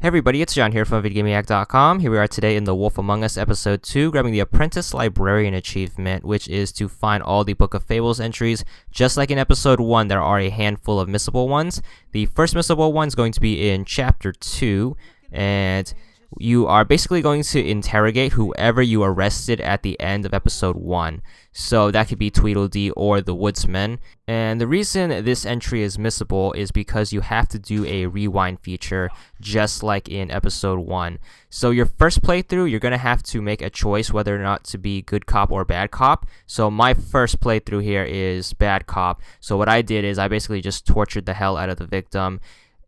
Hey everybody, it's John here from VidGamiac.com. Here we are today in The Wolf Among Us Episode 2, grabbing the Apprentice Librarian achievement, which is to find all the Book of Fables entries. Just like in Episode 1, there are a handful of missable ones. The first missable one is going to be in Chapter 2, and you are basically going to interrogate whoever you arrested at the end of Episode 1. So that could be Tweedledee or the Woodsman. And the reason this entry is missable is because you have to do a rewind feature just like in Episode 1. So your first playthrough, you're going to have to make a choice whether or not to be good cop or bad cop. So my first playthrough here is bad cop. So what I did is I basically just tortured the hell out of the victim.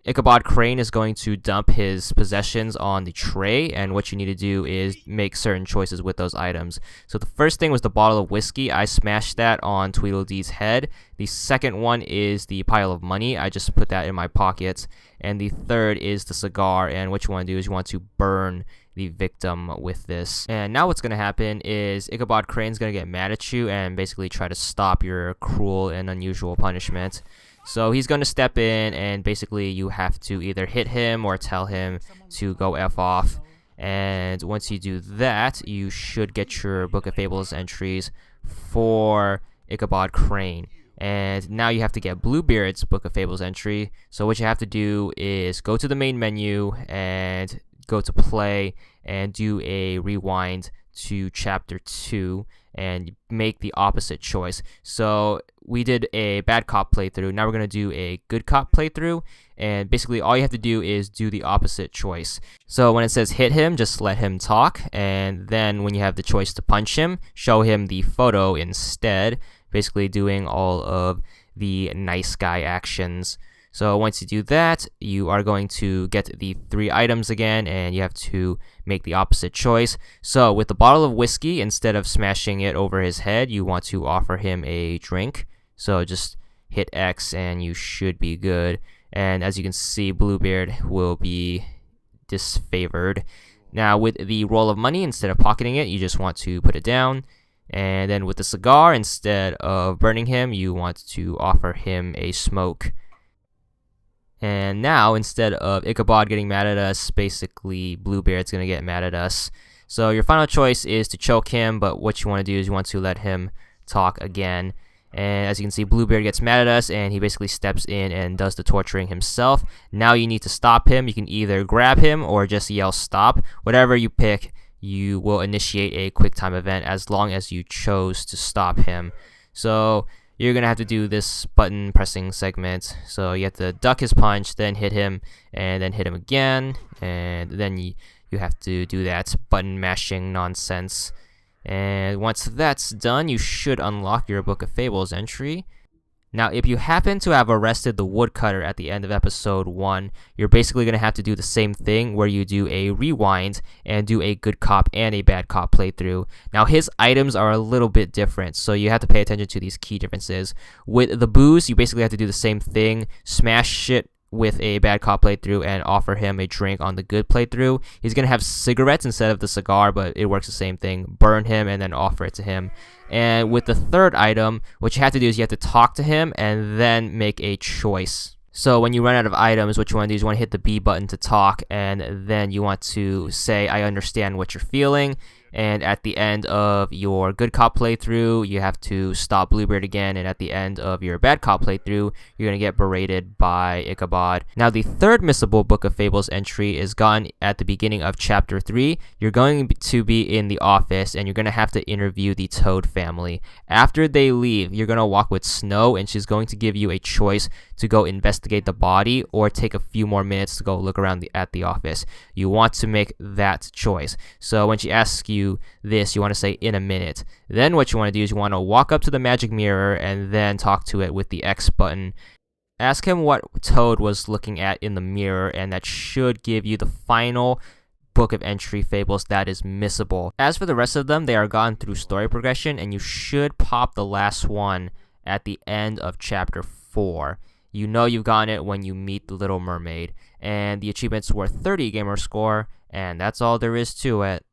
Ichabod Crane is going to dump his possessions on the tray, and what you need to do is make certain choices with those items. So the first thing was the bottle of whiskey. I smashed that on Tweedledee's head. The second one is the pile of money. I just put that in my pocket. And the third is the cigar, and what you want to do is you want to burn the victim with this. And now what's going to happen is Ichabod Crane's going to get mad at you and basically try to stop your cruel and unusual punishment. So he's going to step in, and basically you have to either hit him or tell him to go F off. And once you do that, you should get your Book of Fables entries for Ichabod Crane. And now you have to get Bluebeard's Book of Fables entry. So what you have to do is go to the main menu and go to play and do a rewind to Chapter 2 and make the opposite choice. So we did a bad cop playthrough. Now we're going to do a good cop playthrough, and basically all you have to do is do the opposite choice. So when it says hit him, just let him talk, and then when you have the choice to punch him, show him the photo instead, basically doing all of the nice guy actions. So once you do that, you are going to get the 3 items again, and you have to make the opposite choice. So with the bottle of whiskey, instead of smashing it over his head, you want to offer him a drink. So just hit X and you should be good. And as you can see, Bluebeard will be disfavored. Now with the roll of money, instead of pocketing it, you just want to put it down. And then with the cigar, instead of burning him, you want to offer him a smoke. And now, instead of Ichabod getting mad at us, basically Bluebeard's going to get mad at us. So your final choice is to choke him, but what you want to do is you want to let him talk again. And as you can see, Bluebeard gets mad at us, and he basically steps in and does the torturing himself. Now you need to stop him. You can either grab him or just yell stop. Whatever you pick, you will initiate a QuickTime event as long as you chose to stop him. So you're going to have to do this button pressing segment. So you have to duck his punch, then hit him, and then hit him again. And then you have to do that button mashing nonsense. And once that's done, you should unlock your Book of Fables entry. Now, if you happen to have arrested the woodcutter at the end of Episode 1, you're basically going to have to do the same thing where you do a rewind and do a good cop and a bad cop playthrough. Now, his items are a little bit different, so you have to pay attention to these key differences. With the booze, you basically have to do the same thing, smash it with a bad cop playthrough and offer him a drink on the good playthrough. He's going to have cigarettes instead of the cigar, but it works the same thing. Burn him and then offer it to him. And with the third item, what you have to do is you have to talk to him and then make a choice. So when you run out of items, what you want to do is you want to hit the B button to talk, and then you want to say, I understand what you're feeling. And at the end of your good cop playthrough, you have to stop Bluebeard again. And at the end of your bad cop playthrough, you're going to get berated by Ichabod. Now, the third missable Book of Fables entry is gone at the beginning of Chapter 3. You're going to be in the office, and you're going to have to interview the Toad family. After they leave, you're going to walk with Snow, and she's going to give you a choice to go investigate the body or take a few more minutes to go look around at the office. You want to make that choice. So when she asks you this, you want to say in a minute. Then what you want to do is you want to walk up to the magic mirror and then talk to it with the X button. Ask him what Toad was looking at in the mirror, and that should give you the final Book of Entry Fables that is missable. As for the rest of them, they are gone through story progression, and you should pop the last one at the end of Chapter 4. You know you've gotten it when you meet the Little Mermaid. And the achievement's worth 30 gamer score, and that's all there is to it.